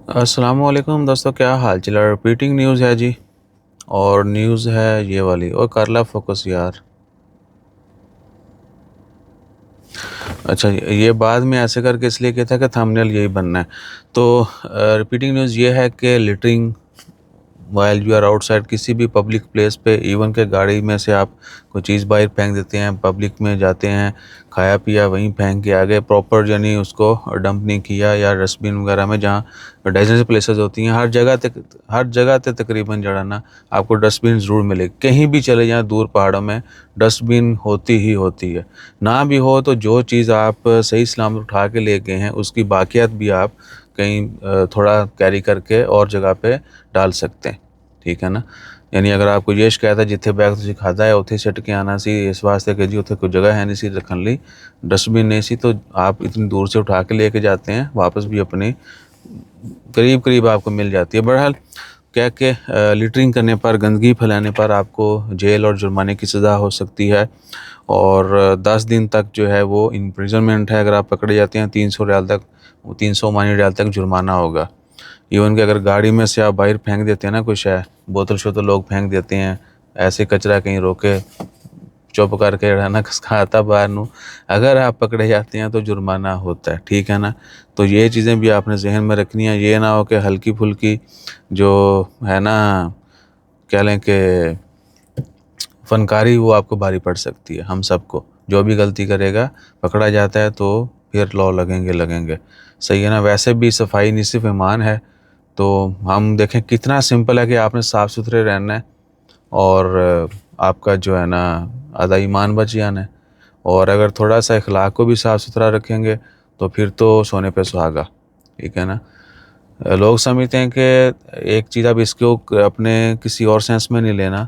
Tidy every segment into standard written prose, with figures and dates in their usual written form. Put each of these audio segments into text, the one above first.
السلام علیکم دوستو، کیا حال چل رہا ہے؟ ریپیٹنگ نیوز ہے جی، اور نیوز ہے یہ والی، اور کر لا فوکس یار۔ اچھا، یہ بعد میں ایسے کر کے اس لیے کیا تھا کہ تھمبنیل یہی بننا ہے۔ تو ریپیٹنگ نیوز یہ ہے کہ لٹرنگ وائل یو آر آؤٹ سائڈ، کسی بھی پبلک پلیس پہ، ایون کہ گاڑی میں سے آپ کوئی چیز باہر پھینک دیتے ہیں، پبلک میں جاتے ہیں، کھایا پیا وہیں پھینک کے آگے، پراپر یعنی اس کو ڈمپ نہیں کیا، یا ڈسٹ بن وغیرہ میں جہاں ڈیزنس پلیسز ہوتی ہیں، ہر جگہ تے تقریباً جڑانا آپ کو ڈسٹ بن ضرور ملے، کہیں بھی چلے جائیں دور پہاڑوں میں ڈسٹ بن ہوتی ہی ہوتی ہے۔ نہ بھی ہو تو جو چیز آپ صحیح سلامت اٹھا کے لے گئے ہیں اس کی باقیات بھی آپ کہیں تھوڑا کیری کر کے اور جگہ پہ ڈال سکتے ہیں، ٹھیک ہے نا۔ یعنی اگر آپ کو یہ شکایت ہے جتنے بیگ تسی کھادا ہے اتنے سٹ کے آنا سی، اس واسطے کہ جی اتنے کوئی جگہ ہے نہیں سی رکھن لی، ڈسٹ بن نہیں سی، تو آپ اتنی دور سے اٹھا کے لے کے جاتے ہیں، واپس بھی اپنی قریب آپ کو مل جاتی ہے۔ بہرحال کیا کہ لیٹرنگ کرنے پر، گندگی پھیلانے پر آپ کو جیل اور جرمانے کی سزا ہو سکتی ہے، اور 10 دن تک جو ہے وہ امپریزنمنٹ ہے اگر آپ پکڑے جاتے ہیں، 300 ریال تک، 300 عمانی ریال تک جرمانہ ہوگا۔ ایون کہ اگر گاڑی میں سے آپ باہر پھینک دیتے ہیں نا کچھ ہے، بوتل شوتل لوگ پھینک دیتے ہیں، ایسے کچرا کہیں روکے چپ کر کے رہنا کھاتا باہر نو، اگر آپ پکڑے جاتے ہیں تو جرمانہ ہوتا ہے، ٹھیک ہے نا۔ تو یہ چیزیں بھی آپ نے ذہن میں رکھنی ہیں، یہ نہ ہو کہ ہلکی پھلکی جو ہے نا کہہ لیں کہ فنکاری، وہ آپ کو بھاری پڑ سکتی ہے۔ ہم سب کو جو بھی غلطی کرے گا پکڑا جاتا ہے تو پھر لو لگیں گے، صحیح ہے نا۔ ویسے بھی صفائی نصف ایمان ہے، تو ہم دیکھیں کتنا سمپل ہے کہ آپ نے صاف ستھرے رہنا ہے، اور آپ کا جو ہے نا آدھا ایمان بچ جانا ہے۔ اور اگر تھوڑا سا اخلاق کو بھی صاف ستھرا رکھیں گے تو پھر تو سونے پہ سہاگا، ٹھیک ہے نا۔ لوگ سمجھتے ہیں کہ ایک چیز اب اس کو اپنے کسی اور سینس میں نہیں لینا،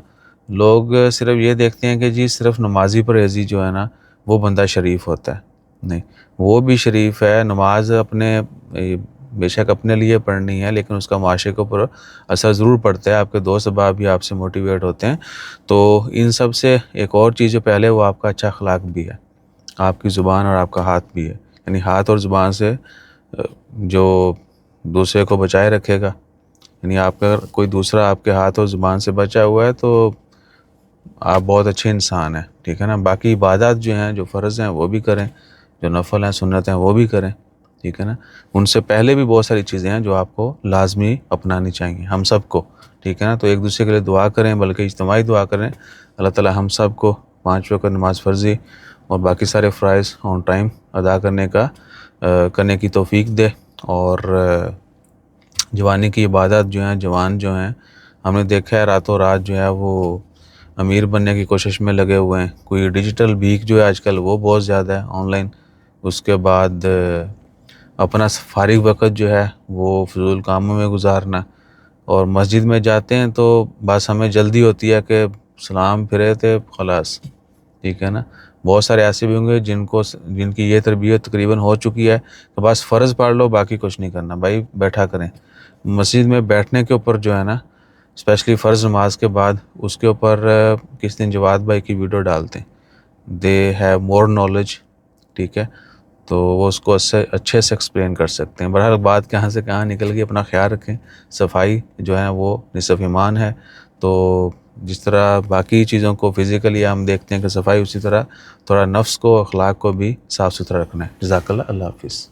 لوگ صرف یہ دیکھتے ہیں کہ جی صرف نمازی پرہیزی جو ہے نا وہ بندہ شریف ہوتا ہے، نہیں، وہ بھی شریف ہے۔ نماز اپنے بے شک اپنے لیے پڑھنی ہے، لیکن اس کا معاشرے کے اوپر اثر ضرور پڑتا ہے، آپ کے دوست احباب بھی آپ سے موٹیویٹ ہوتے ہیں۔ تو ان سب سے ایک اور چیز جو پہلے، وہ آپ کا اچھا اخلاق بھی ہے، آپ کی زبان اور آپ کا ہاتھ بھی ہے، یعنی ہاتھ اور زبان سے جو دوسرے کو بچائے رکھے گا، یعنی آپ کا کوئی دوسرا آپ کے ہاتھ اور زبان سے بچا ہوا ہے تو آپ بہت اچھے انسان ہیں، ٹھیک ہے نا۔ باقی عبادات جو ہیں، جو فرض ہیں وہ بھی کریں، جو نفل ہیں سنت ہیں وہ بھی کریں، ٹھیک ہے نا۔ ان سے پہلے بھی بہت ساری چیزیں ہیں جو آپ کو لازمی اپنانی چاہیے، ہم سب کو، ٹھیک ہے نا۔ تو ایک دوسرے کے لیے دعا کریں، بلکہ اجتماعی دعا کریں، اللہ تعالی ہم سب کو 5 وقت نماز فرضی اور باقی سارے فرائض آن ٹائم ادا کرنے کی توفیق دے۔ اور جوانی کی عبادت جو ہیں، جوان جو ہیں، ہم نے دیکھا ہے راتوں رات جو ہے وہ امیر بننے کی کوشش میں لگے ہوئے ہیں۔ کوئی ڈیجیٹل بھیک جو ہے آج کل وہ بہت زیادہ ہے آن لائن، اس کے بعد اپنا فارغ وقت جو ہے وہ فضول کاموں میں گزارنا، اور مسجد میں جاتے ہیں تو بس ہمیں جلدی ہوتی ہے کہ سلام پھرے تھے خلاص، ٹھیک ہے نا۔ بہت سارے ایسے بھی ہوں گے جن کی یہ تربیت تقریباً ہو چکی ہے کہ بس فرض پڑھ لو، باقی کچھ نہیں کرنا، بھائی بیٹھا کریں۔ مسجد میں بیٹھنے کے اوپر جو ہے نا، اسپیشلی فرض نماز کے بعد، اس کے اوپر کس دن جواد بھائی کی ویڈیو ڈالتے ہیں، دے ہیو مور نالج، ٹھیک ہے، تو وہ اس کو اچھے سے ایکسپلین کر سکتے ہیں۔ بہرحال بات کہاں سے کہاں نکل گئی، اپنا خیال رکھیں، صفائی جو ہے وہ نصف ایمان ہے۔ تو جس طرح باقی چیزوں کو فزیکلی ہم دیکھتے ہیں کہ صفائی، اسی طرح تھوڑا نفس کو، اخلاق کو بھی صاف ستھرا رکھنا ہے۔ جزاک اللہ، اللہ حافظ۔